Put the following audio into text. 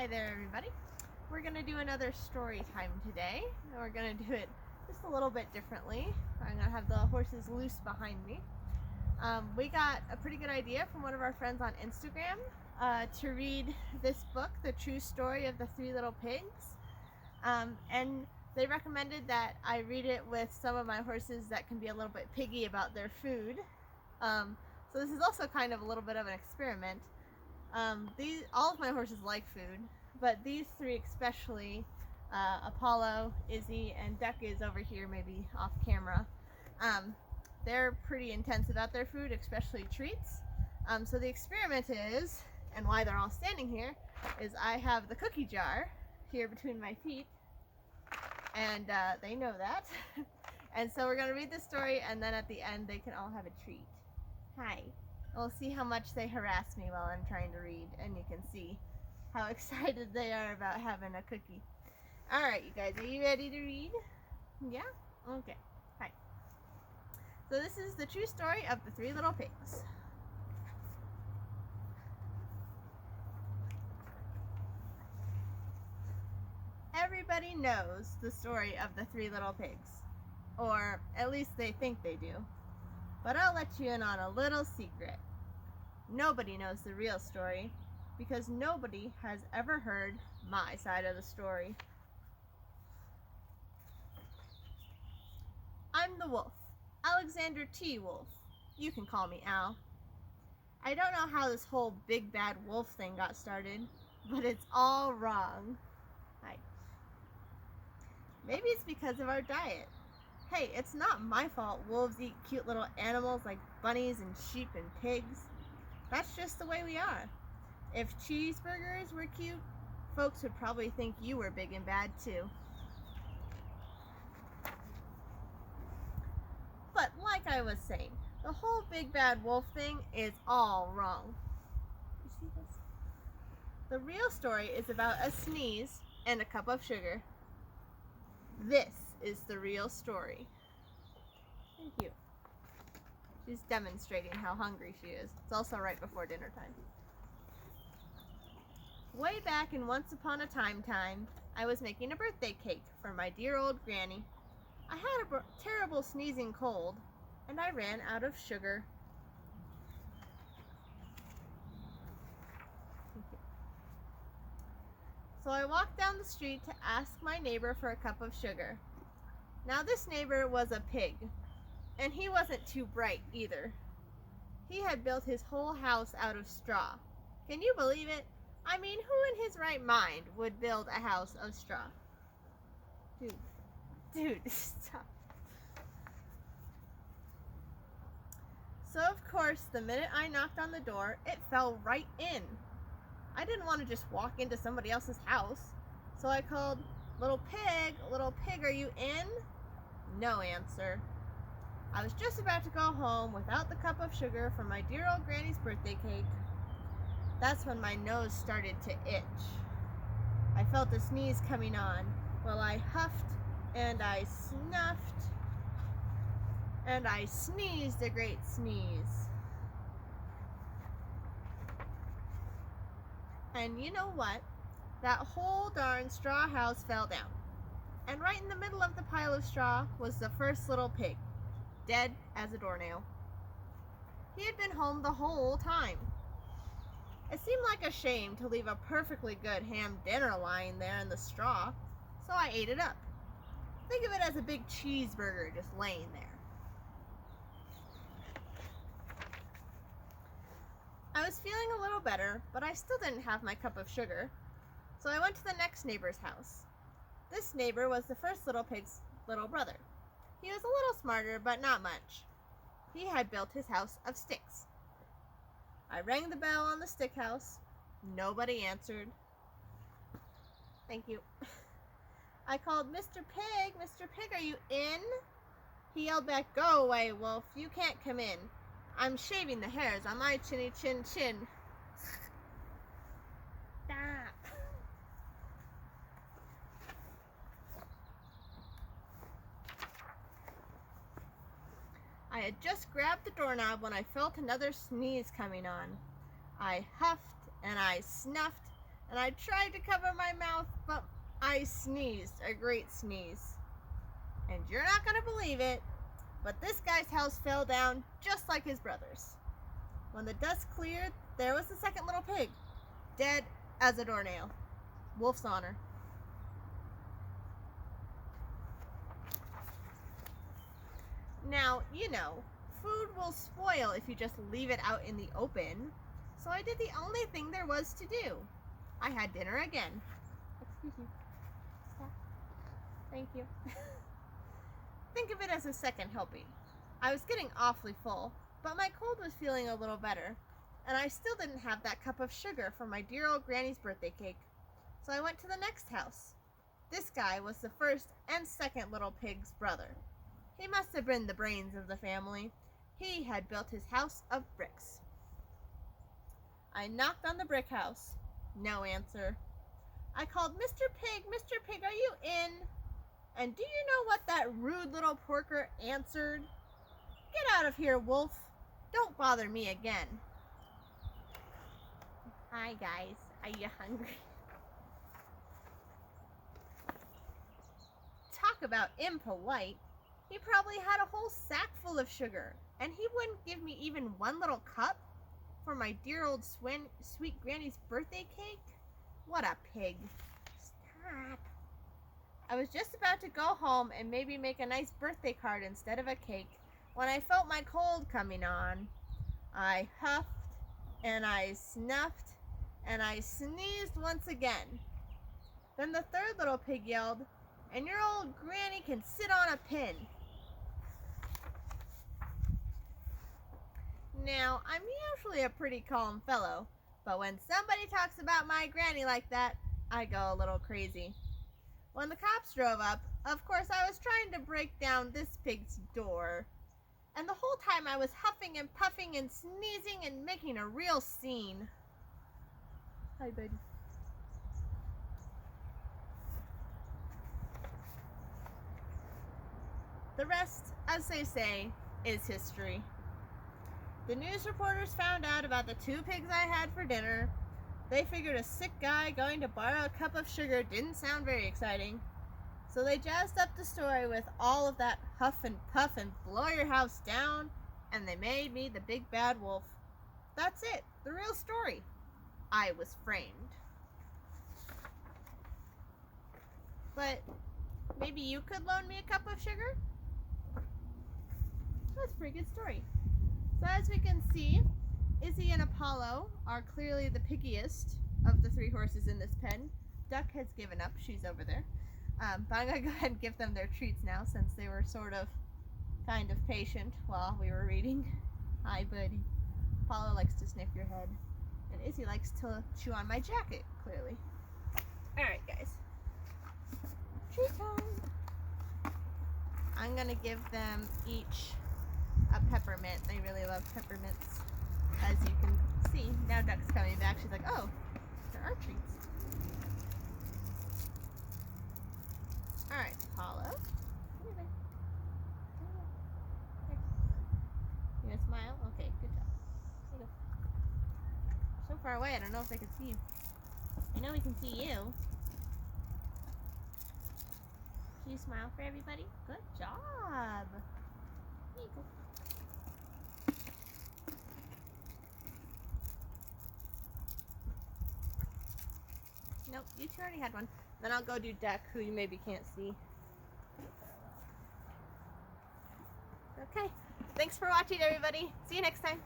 Hi there, everybody. We're going to do another story time today. We're going to do it just a little bit differently. I'm going to have the horses loose behind me. We got a pretty good idea from one of our friends on Instagram to read this book, The True Story of the Three Little Pigs. And they recommended that I read it with some of my horses that can be a little bit piggy about their food. So this is also kind of a little bit of an experiment. All of my horses like food, but these three especially, Apollo, Izzy, and Duck is over here, maybe off camera. They're pretty intense about their food, especially treats. So the experiment is, and why they're all standing here, is I have the cookie jar here between my feet, and they know that. And so we're going to read the story, and then at the end they can all have a treat. Hi. We'll see how much they harass me while I'm trying to read, and you can see how excited they are about having a cookie. Alright, you guys, are you ready to read? Yeah? Okay. Hi. So this is the true story of the Three Little Pigs. Everybody knows the story of the Three Little Pigs. Or at least they think they do. But I'll let you in on a little secret. Nobody knows the real story because nobody has ever heard my side of the story. I'm the wolf, Alexander T. Wolf. You can call me Al. I don't know how this whole big bad wolf thing got started, but it's all wrong. Hi. Maybe it's because of our diet. Hey, it's not my fault wolves eat cute little animals like bunnies and sheep and pigs. That's just the way we are. If cheeseburgers were cute, folks would probably think you were big and bad too. But like I was saying, the whole big bad wolf thing is all wrong. You see this? The real story is about a sneeze and a cup of sugar. This is the real story. Thank you. She's demonstrating how hungry she is. It's also right before dinner time. Way back in Once Upon a Time, I was making a birthday cake for my dear old granny. I had a terrible sneezing cold, and I ran out of sugar. So I walked down the street to ask my neighbor for a cup of sugar. Now this neighbor was a pig. And he wasn't too bright either. He had built his whole house out of straw. Can you believe it? I mean, who in his right mind would build a house of straw? Dude, stop. So of course, the minute I knocked on the door, it fell right in. I didn't want to just walk into somebody else's house. So I called, little pig, are you in? No answer. I was just about to go home without the cup of sugar from my dear old granny's birthday cake. That's when my nose started to itch. I felt a sneeze coming on. Well, I huffed and I snuffed and I sneezed a great sneeze. And you know what? That whole darn straw house fell down. And right in the middle of the pile of straw was the first little pig. Dead as a doornail. He had been home the whole time. It seemed like a shame to leave a perfectly good ham dinner lying there in the straw, so I ate it up. Think of it as a big cheeseburger just laying there. I was feeling a little better, but I still didn't have my cup of sugar, so I went to the next neighbor's house. This neighbor was the first little pig's little brother. He was a little smarter, but not much. He had built his house of sticks. I rang the bell on the stick house. Nobody answered. Thank you. I called, Mr. Pig, are you in? He yelled back, go away, wolf, you can't come in. I'm shaving the hairs on my chinny chin chin. I had just grabbed the doorknob when I felt another sneeze coming on. I huffed and I snuffed and I tried to cover my mouth, but I sneezed a great sneeze. And you're not going to believe it, but this guy's house fell down just like his brother's. When the dust cleared, there was the second little pig, dead as a doornail. Wolf's honor. Now, you know, food will spoil if you just leave it out in the open, so I did the only thing there was to do. I had dinner again. Excuse me. Stop. Thank you. Think of it as a second helping. I was getting awfully full, but my cold was feeling a little better, and I still didn't have that cup of sugar for my dear old granny's birthday cake. So I went to the next house. This guy was the first and second little pig's brother. He must have been the brains of the family. He had built his house of bricks. I knocked on the brick house. No answer. I called, Mr. Pig, are you in? And do you know what that rude little porker answered? Get out of here, wolf. Don't bother me again. Hi, guys. Are you hungry? Talk about impolite. He probably had a whole sack full of sugar, and he wouldn't give me even one little cup for my dear old sweet granny's birthday cake? What a pig. Stop. I was just about to go home and maybe make a nice birthday card instead of a cake when I felt my cold coming on. I huffed, and I snuffed, and I sneezed once again. Then the third little pig yelled, and your old granny can sit on a pin. Now, I'm usually a pretty calm fellow, but when somebody talks about my granny like that, I go a little crazy. When the cops drove up, of course I was trying to break down this pig's door. And the whole time I was huffing and puffing and sneezing and making a real scene. Hi, buddy. The rest, as they say, is history. The news reporters found out about the 2 pigs I had for dinner. They figured a sick guy going to borrow a cup of sugar didn't sound very exciting. So they jazzed up the story with all of that huff and puff and blow your house down, and they made me the big bad wolf. That's it, the real story. I was framed. But maybe you could loan me a cup of sugar? That's a pretty good story. So as we can see, Izzy and Apollo are clearly the piggiest of the 3 horses in this pen. Duck has given up, she's over there. But I'm going to go ahead and give them their treats now since they were sort of kind of patient while we were reading. Hi, buddy. Apollo likes to sniff your head. And Izzy likes to chew on my jacket, clearly. Alright, guys. Treat time! I'm going to give them each a peppermint. They really love peppermints. As you can see, now Duck's coming back. She's like, oh, there are treats. Alright, Apollo. Come here, here. You gonna smile? Okay, good job. Here you go. So far away, I don't know if they can see you. I know we can see you. Can you smile for everybody? Good job. Here you go. Nope, you 2 already had one. Then I'll go do Duck, who you maybe can't see. Okay, thanks for watching, everybody. See you next time.